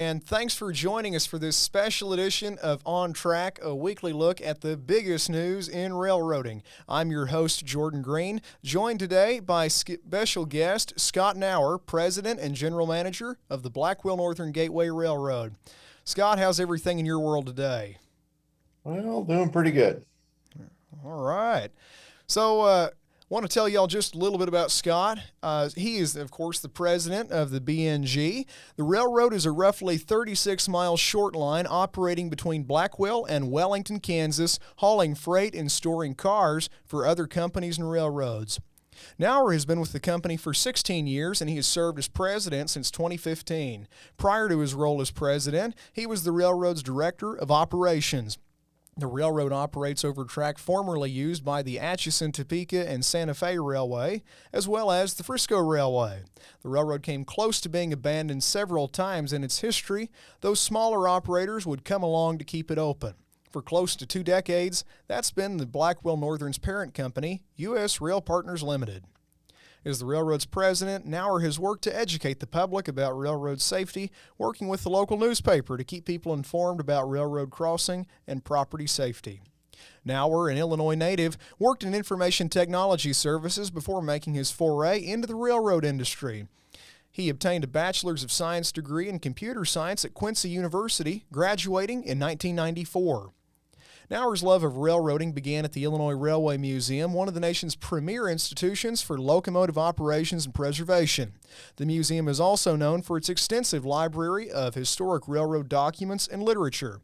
And thanks for joining us for this special edition of On Track, a weekly look at the biggest news in railroading. I'm your host, Jordan Green, joined today by special guest Scott Nauer, President and General Manager of the Blackwell Northern Gateway Railroad. Scott, how's everything in your world today? Well, doing pretty good. All right. So, want to tell y'all just a little bit about Scott. He is, of course, the president of the BNG. The railroad is a roughly 36-mile short line operating between Blackwell and Wellington, Kansas, hauling freight and storing cars for other companies and railroads. Nauer has been with the company for 16 years, and he has served as president since 2015. Prior to his role as president, he was the railroad's director of operations. The railroad operates over track formerly used by the Atchison, Topeka, and Santa Fe Railway, as well as the Frisco Railway. The railroad came close to being abandoned several times in its history. Those smaller operators would come along to keep it open. For close to 2 decades, that's been the Blackwell Northern's parent company, U.S. Rail Partners Limited. As the railroad's president, Nauer has worked to educate the public about railroad safety, working with the local newspaper to keep people informed about railroad crossing and property safety. Nauer, an Illinois native, worked in information technology services before making his foray into the railroad industry. He obtained a Bachelor's of Science degree in computer science at Quincy University, graduating in 1994. Nauer's love of railroading began at the Illinois Railway Museum, one of the nation's premier institutions for locomotive operations and preservation. The museum is also known for its extensive library of historic railroad documents and literature.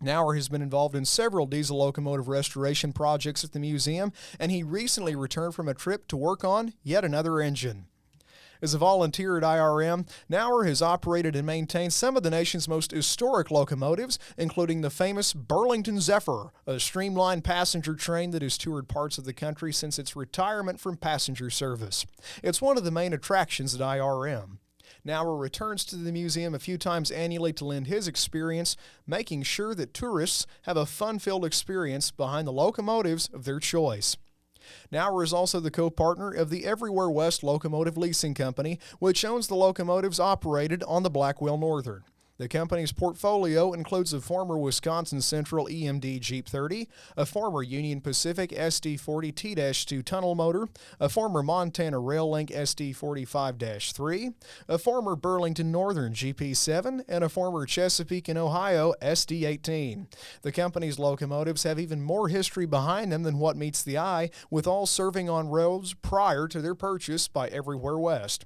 Nauer has been involved in several diesel locomotive restoration projects at the museum, and he recently returned from a trip to work on yet another engine. As a volunteer at IRM, Nauer has operated and maintained some of the nation's most historic locomotives, including the famous Burlington Zephyr, a streamlined passenger train that has toured parts of the country since its retirement from passenger service. It's one of the main attractions at IRM. Nauer returns to the museum a few times annually to lend his experience, making sure that tourists have a fun-filled experience behind the locomotives of their choice. Nauer is also the co-partner of the Everywhere West Locomotive Leasing Company, which owns the locomotives operated on the Blackwell Northern. The company's portfolio includes a former Wisconsin Central EMD Jeep 30, a former Union Pacific SD40 T-2 tunnel motor, a former Montana Rail Link SD45-3, a former Burlington Northern GP7, and a former Chesapeake and Ohio SD18. The company's locomotives have even more history behind them than what meets the eye, with all serving on roads prior to their purchase by Everywhere West.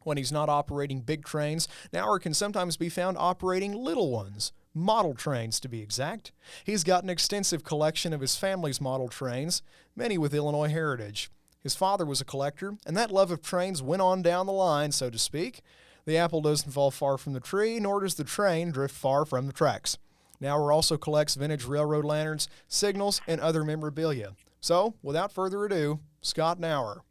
When he's not operating big trains, Nauer can sometimes be found operating little ones, model trains to be exact. He's got an extensive collection of his family's model trains, many with Illinois heritage. His father was a collector, and that love of trains went on down the line, so to speak. The apple doesn't fall far from the tree, nor does the train drift far from the tracks. Nauer also collects vintage railroad lanterns, signals, and other memorabilia. So, without further ado, Scott Nauer.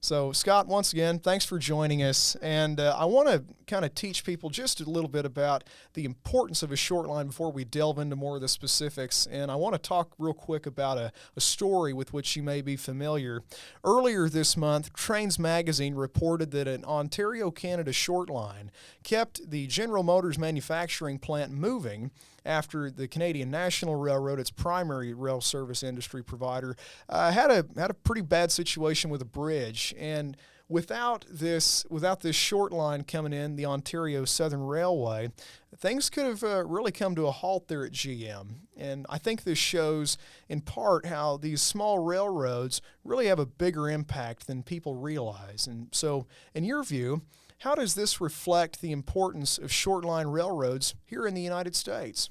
So, Scott, once again, thanks for joining us. And I want to kind of teach people just a little bit about the importance of a short line before we delve into more of the specifics. And I want to talk real quick about a story with which you may be familiar. Earlier this month, Trains Magazine reported that an Ontario, Canada short line kept the General Motors manufacturing plant moving after the Canadian National Railroad, its primary rail service industry provider, had a pretty bad situation with a bridge. And without this short line coming in, the Ontario Southern Railway, things could have really come to a halt there at GM. And I think this shows in part how these small railroads really have a bigger impact than people realize. And so, in your view, how does this reflect the importance of short line railroads here in the United States?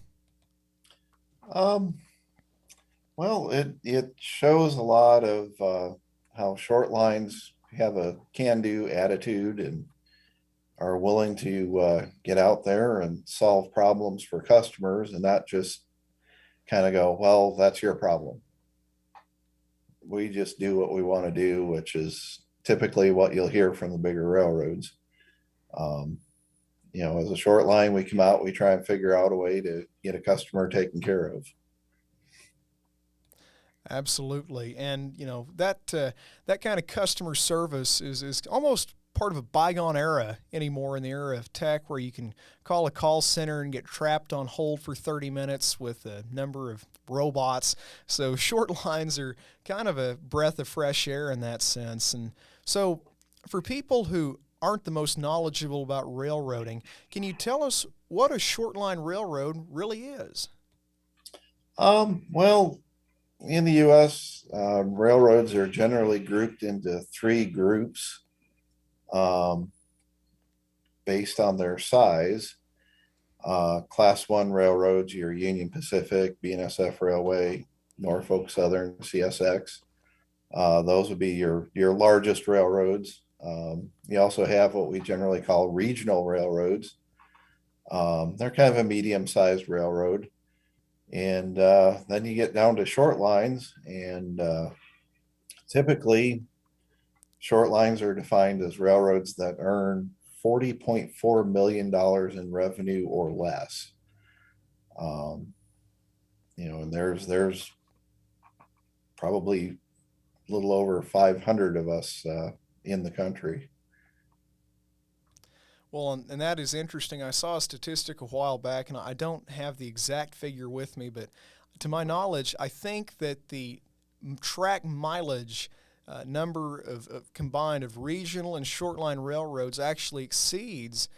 Um, well, it shows a lot of how short lines have a can-do attitude and are willing to get out there and solve problems for customers and not just kind of go, well, that's your problem. We just do what we want to do, which is typically what you'll hear from the bigger railroads. Um, as a short line, we come out, we try and figure out a way to get a customer taken care of. Absolutely, and that kind of customer service is almost part of a bygone era anymore in the era of tech where you can call a call center and get trapped on hold for 30 minutes with a number of robots. So short lines are kind of a breath of fresh air in that sense. And so for people who aren't the most knowledgeable about railroading, can you tell us what a short line railroad really is? Well, in the US, railroads are generally grouped into three groups um, based on their size. Class one railroads, your Union Pacific, BNSF Railway, Norfolk Southern, CSX. Those would be your largest railroads. You also have what we generally call regional railroads. They're kind of a medium-sized railroad. And then you get down to short lines, and typically short lines are defined as railroads that earn $40.4 million in revenue or less. Um, and there's probably a little over 500 of us in the country. Well, and that is interesting. I saw a statistic a while back, and I don't have the exact figure with me, but to my knowledge, I think that the track mileage number of combined of regional and short line railroads actually exceeds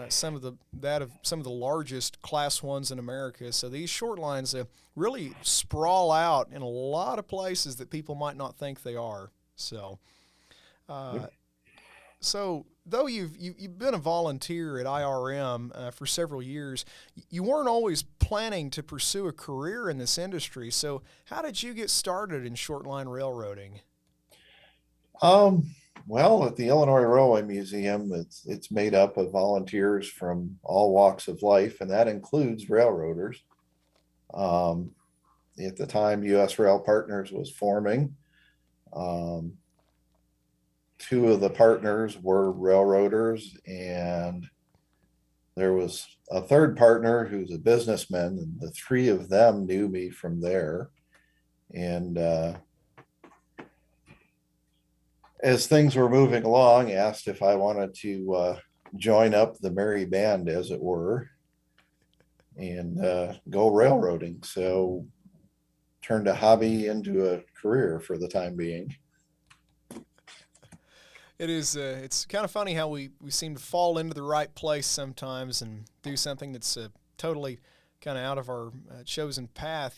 some of the largest class ones in America. So these short lines really sprawl out in a lot of places that people might not think they are. So. Uh, so, though you've been a volunteer at IRM for several years, you weren't always planning to pursue a career in this industry. So, how did you get started in short line railroading? Um, well, at the Illinois Railway Museum, it's made up of volunteers from all walks of life, and that includes railroaders. Um, at the time, U.S. Rail Partners was forming. Um, Two of the partners were railroaders, and there was a third partner who's a businessman, and the three of them knew me from there. And as things were moving along, asked if I wanted to join up the merry band, as it were, and go railroading. So turned a hobby into a career for the time being. It is. It's kind of funny how we seem to fall into the right place sometimes and do something that's totally kind of out of our chosen path.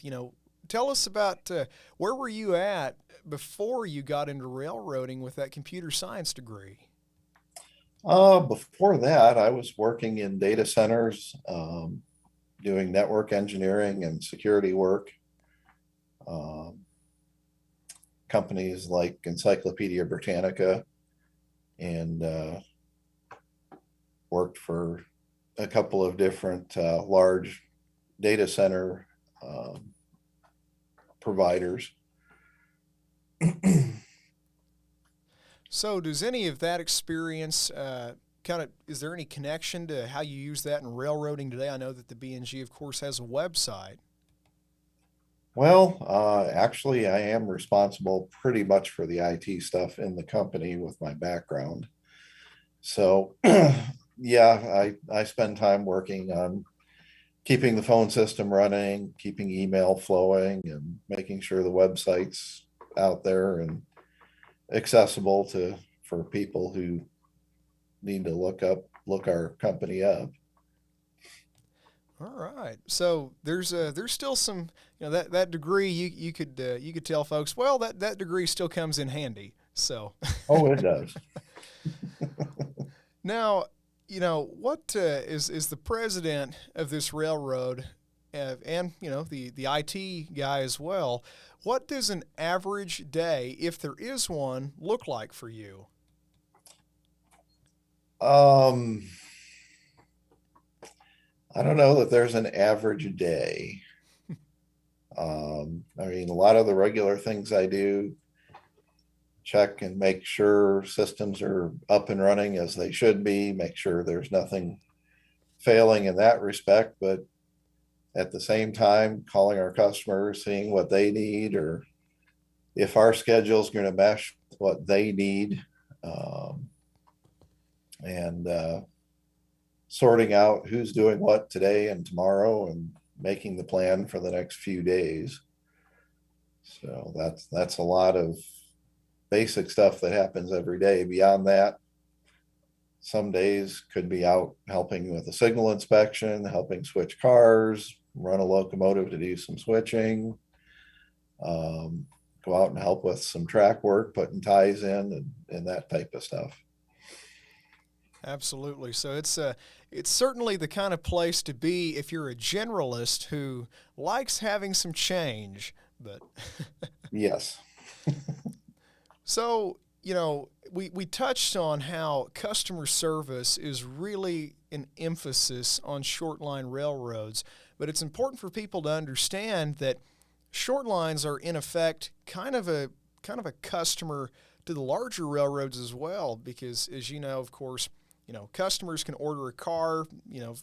Tell us about where were you at before you got into railroading with that computer science degree? Before that, I was working in data centers, doing network engineering and security work. Um, Companies like Encyclopedia Britannica, and worked for a couple of different large data center providers. So, does any of that experience is there any connection to how you use that in railroading today? I know that the BNG, of course, has a website. Well, actually, I am responsible pretty much for the IT stuff in the company with my background. So, yeah, I spend time working on keeping the phone system running, keeping email flowing, and making sure the website's out there and accessible to for people who need to look our company up. All right. So there's still some that degree you could tell folks, well, that degree still comes in handy. So Oh, it does. now, what is the president of this railroad, and the IT guy as well? What does an average day, if there is one, look like for you? Um, I don't know that there's an average day. I mean, a lot of the regular things I do, check and make sure systems are up and running as they should be, make sure there's nothing failing in that respect. But at the same time, calling our customers, seeing what they need, or if our schedule is going to mesh with what they need. Um, and sorting out who's doing what today and tomorrow and making the plan for the next few days. So that's a lot of basic stuff that happens every day. Beyond that, some days could be out helping with a signal inspection, helping switch cars, run a locomotive to do some switching, um, go out and help with some track work, putting ties in and that type of stuff. Absolutely. So it's certainly the kind of place to be if you're a generalist who likes having some change. But Yes. so, we touched on how customer service is really an emphasis on short line railroads, but it's important for people to understand that short lines are in effect kind of a customer to the larger railroads as well, because as you know, of course, customers can order a car,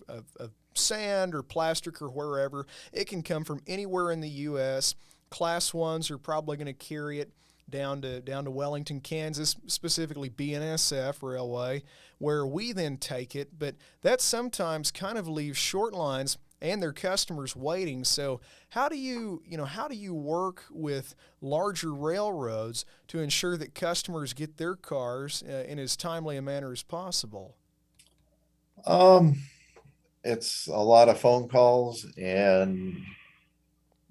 of sand or plastic or wherever. It can come from anywhere in the U.S. Class ones are probably going to carry it down to Wellington, Kansas, specifically BNSF Railway, where we then take it. But that sometimes kind of leaves short lines and their customers waiting. So how do you work with larger railroads to ensure that customers get their cars in as timely a manner as possible? Um, it's a lot of phone calls, and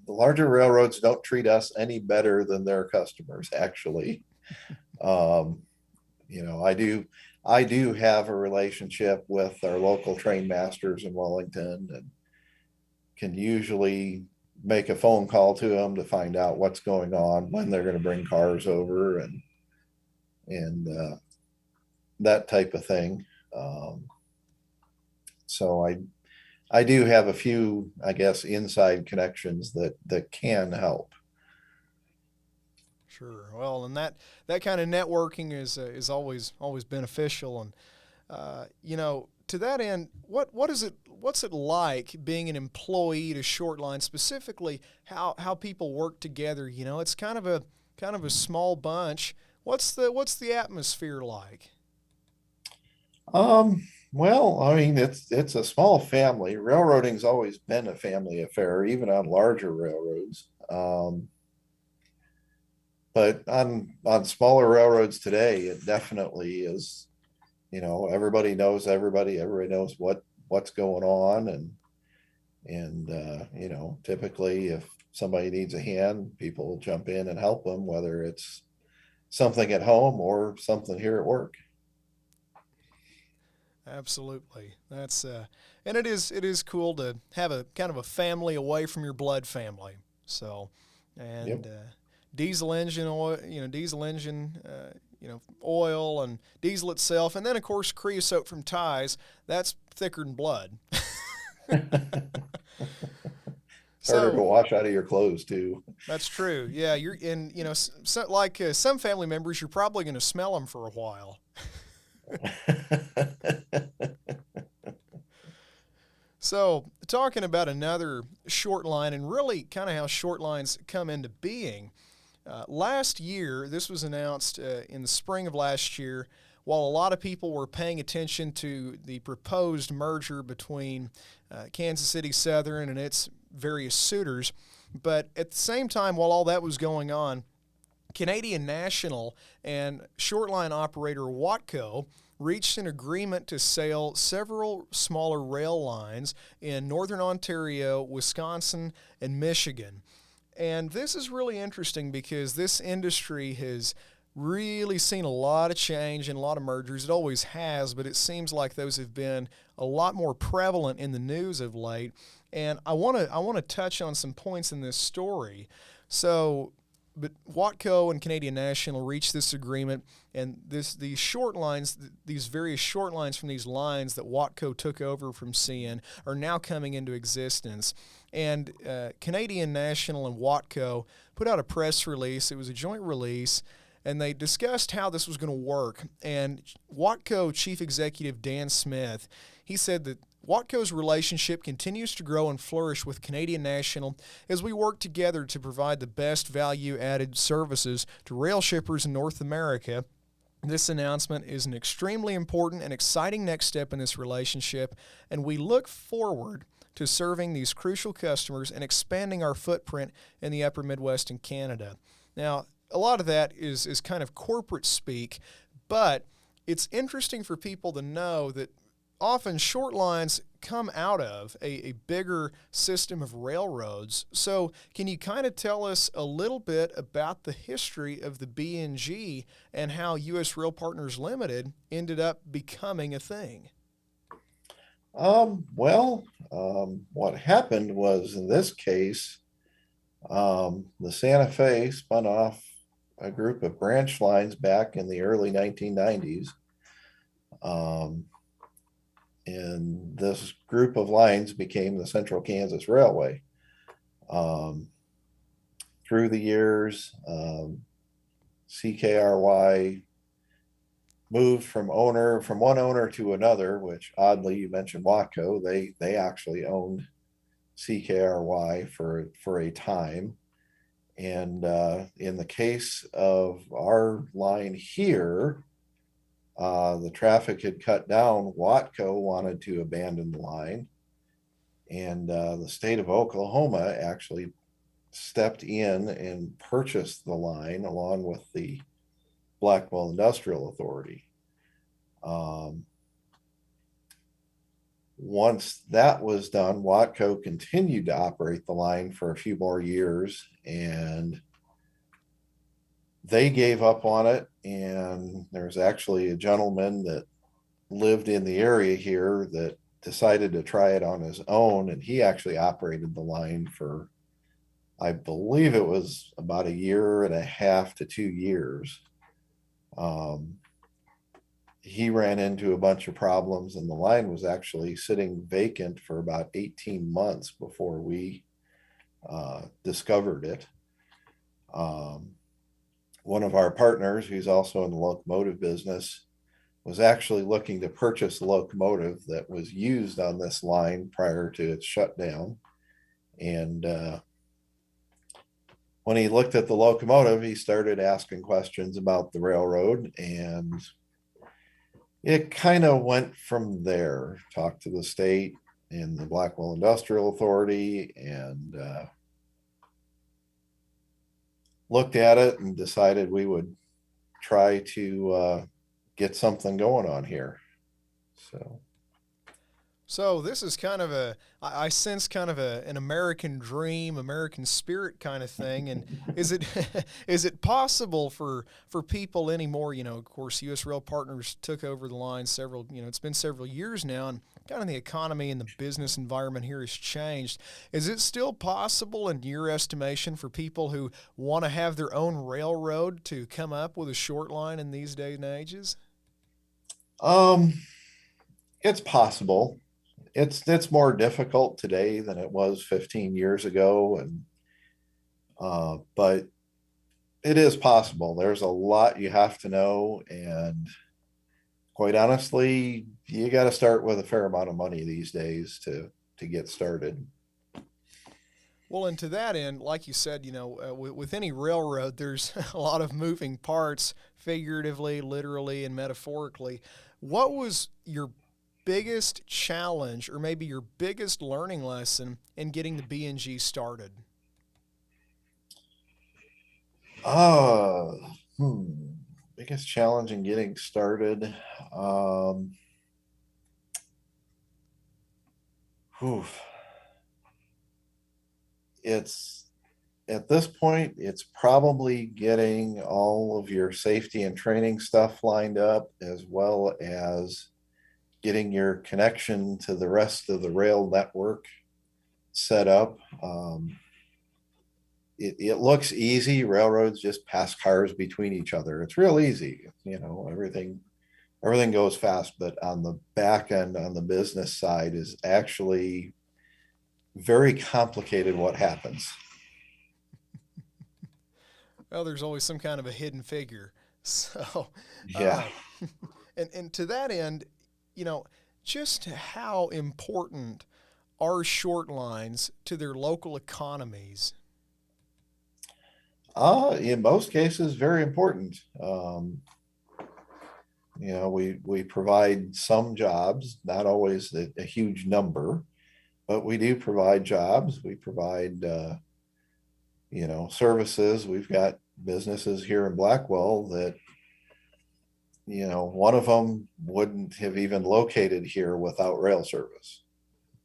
the larger railroads don't treat us any better than their customers, actually. Um, I do have a relationship with our local train masters in Wellington and can usually make a phone call to them to find out what's going on, when they're going to bring cars over, and that type of thing. Um, so I do have a few, I guess, inside connections that can help. Sure. Well, and that kind of networking is always beneficial. And to that end, what's it like being an employee to Shortline, specifically how people work together? It's kind of a small bunch. What's the atmosphere like? Well, I mean, it's a small family. Railroading's always been a family affair, even on larger railroads. But on smaller railroads today, it definitely is. Everybody knows everybody. Everybody knows what's going on, and typically, if somebody needs a hand, people will jump in and help them, whether it's something at home or something here at work. Absolutely. And it is cool to have a kind of a family away from your blood family. So, Yep. and diesel engine oil, oil and diesel itself, and then of course creosote from ties. That's thicker than blood. Harder to So wash out of your clothes too. that's true. Yeah, you're in. Like some family members, you're probably going to smell them for a while. So, talking about another short line and really kind of how short lines come into being. Last year, this was announced in the spring of last year, while a lot of people were paying attention to the proposed merger between Kansas City Southern and its various suitors. But at the same time, while all that was going on, Canadian National and shortline operator Watco reached an agreement to sell several smaller rail lines in northern Ontario, Wisconsin, and Michigan. And this is really interesting because this industry has really seen a lot of change and a lot of mergers. It always has, but it seems like those have been a lot more prevalent in the news of late. And I want to touch on some points in this story. So, but Watco and Canadian National reached this agreement, and these short lines, these various short lines from these lines that Watco took over from CN are now coming into existence. And Canadian National and Watco put out a press release. It was a joint release, and they discussed how this was going to work. And Watco Chief Executive Dan Smith, he said that Watco's relationship continues to grow and flourish with Canadian National as we work together to provide the best value-added services to rail shippers in North America This announcement is an extremely important and exciting next step in this relationship, and we look forward to serving these crucial customers and expanding our footprint in the upper Midwest and Canada. Now, a lot of that is kind of corporate speak, but it's interesting for people to know that often short lines come out of a bigger system of railroads. So can you kind of tell us a little bit about the history of the BNG and how U.S. Rail Partners Limited ended up becoming a thing? What happened was in this case, the Santa Fe spun off a group of branch lines back in the early 1990s. Um, and this group of lines became the Central Kansas Railway. Um, Through the years, CKRY moved from one owner to another, which oddly you mentioned Watco. They actually owned CKRY for a time. And in the case of our line here, the traffic had cut down. Watco wanted to abandon the line, and the state of Oklahoma actually stepped in and purchased the line along with the Blackwell Industrial Authority. Um, Once that was done, Watco continued to operate the line for a few more years, and they gave up on it. And there's actually a gentleman that lived in the area here that decided to try it on his own, and he actually operated the line for, I believe it was about a year and a half to 2 years. Um, he ran into a bunch of problems, and the line was actually sitting vacant for about 18 months before we discovered it. Um, One of our partners, who's also in the locomotive business, was actually looking to purchase a locomotive that was used on this line prior to its shutdown. And when he looked at the locomotive, he started asking questions about the railroad, and it kind of went from there. Talked to the state and the Blackwell Industrial Authority, and looked at it and decided we would try to get something going on here. So, So this is kind of I sense kind of an American dream, American spirit kind of thing. And is it is it possible for people anymore? You know, of course, U.S. Rail Partners took over the line several. You know, it's been several years now, and kind of the economy and the business environment here has changed. Is it still possible, in your estimation, for people who want to have their own railroad to come up with a short line in these days and ages? um, it's possible. It's more difficult today than it was 15 years ago, and but it is possible. There's a lot you have to know, and quite honestly, you got to start with a fair amount of money these days to get started. Well, and to that end, like you said, you know, with any railroad, there's a lot of moving parts, figuratively, literally, and metaphorically. What was your biggest challenge, or maybe your biggest learning lesson in getting the BNG started? Uh, hmm, Biggest challenge in getting started. Um, whew, it's at this point, it's probably getting all of your safety and training stuff lined up, as well as getting your connection to the rest of the rail network set up. It looks easy. Railroads just pass cars between each other. It's real easy. You know, everything goes fast, but on the back end, on the business side, is actually very complicated what happens. Well, there's always some kind of a hidden figure. So, Yeah. uh, and to that end, you know, just how important are short lines to their local economies? In most cases, very important. we provide some jobs, not always a huge number, but we do provide jobs. We provide, services. We've got businesses here in Blackwell that, one of them wouldn't have even located here without rail service.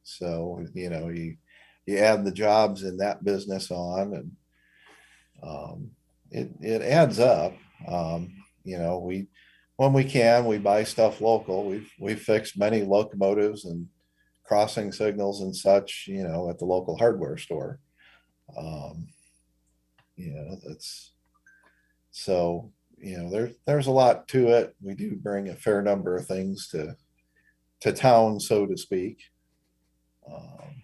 So, you add the jobs in that business on, and it adds up. We when we can, we buy stuff local. We've fixed many locomotives and crossing signals and such, at the local hardware store. Um, that's so there's a lot to it. We do bring a fair number of things to town, so to speak. Um,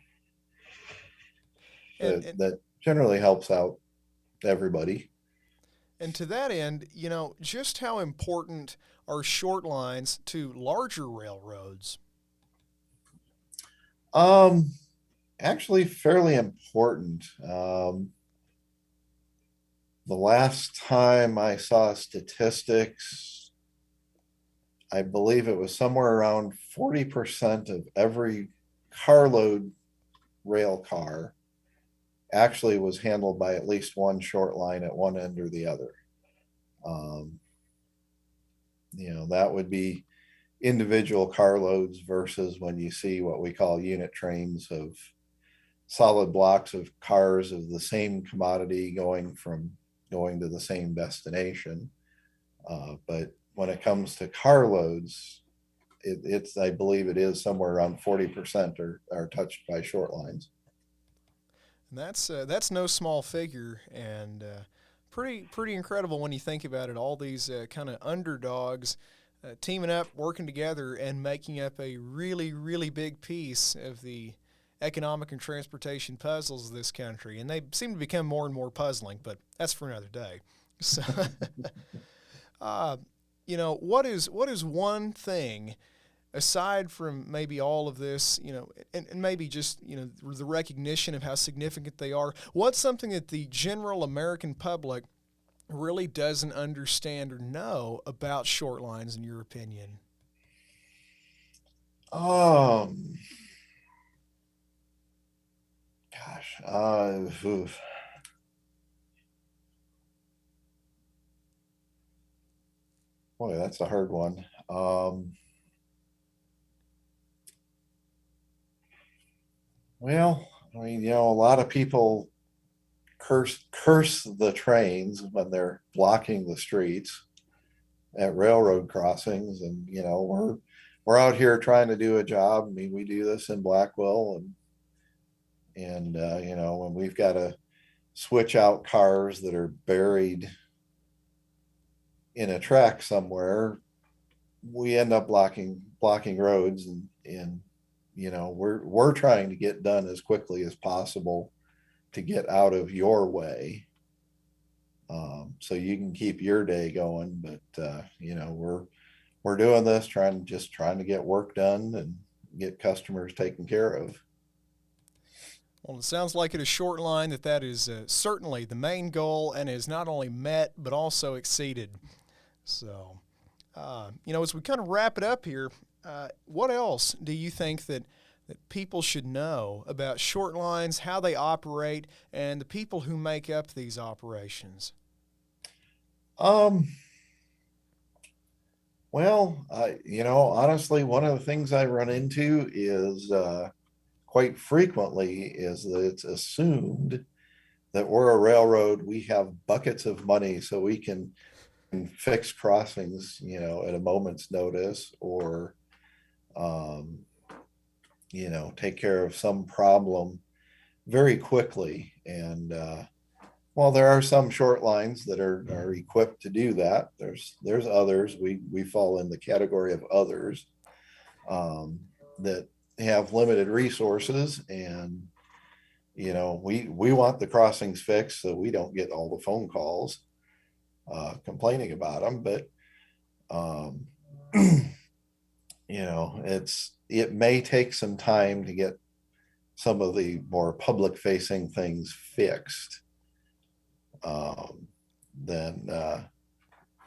And, that and that generally helps out everybody. and to that end, just how important are short lines to larger railroads? Um, Actually, fairly important. The last time I saw statistics, I believe it was somewhere around 40% of every carload rail car actually was handled by at least one short line at one end or the other. Um, that would be individual carloads versus when you see what we call unit trains of solid blocks of cars of the same commodity going to the same destination. But when it comes to carloads, it's I believe it is somewhere around 40% are touched by short lines. And that's no small figure, and pretty incredible when you think about it. All these kind of underdogs teaming up, working together, and making up a really big piece of the economic and transportation puzzles of this country. And they seem to become more and more puzzling, but that's for another day. So, uh, what is one thing aside from maybe all of this, and maybe just, the recognition of how significant they are, what's something that the general American public really doesn't understand or know about short lines, in your opinion? Um, Oof. Boy, that's a hard one. Well, I mean, a lot of people curse the trains when they're blocking the streets at railroad crossings, and we're out here trying to do a job. I mean, we do this in Blackwell, and when we've got to switch out cars that are buried in a track somewhere, we end up blocking roads, and we're trying to get done as quickly as possible to get out of your way, so you can keep your day going. But we're doing this trying to get work done and get customers taken care of. Well, it sounds like it is short line that is certainly the main goal and is not only met but also exceeded. So, as we kind of wrap it up here, what else do you think that people should know about short lines, how they operate, and the people who make up these operations? Um, well, honestly, one of the things I run into is quite frequently is that it's assumed that we're a railroad. We have buckets of money so we can fix crossings, at a moment's notice, or um, take care of some problem very quickly. And while there are some short lines that are equipped to do that, there's others. We fall in the category of others, that have limited resources, and we want the crossings fixed so we don't get all the phone calls complaining about them. But um, it may take some time to get some of the more public facing things fixed, um, than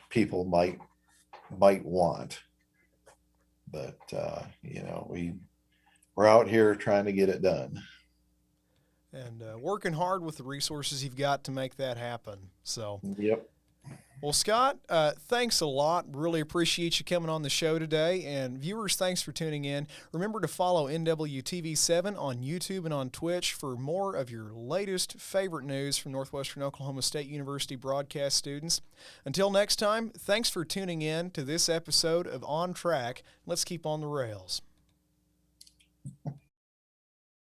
people might might want. But, we're out here trying to get it done. And working hard with the resources you've got to make that happen. So, Yep. well, Scott, thanks a lot. Really appreciate you coming on the show today. And viewers, thanks for tuning in. Remember to follow NWTV7 on YouTube and on Twitch for more of your latest favorite news from Northwestern Oklahoma State University broadcast students. Until next time, thanks for tuning in to this episode of On Track. Let's keep on the rails.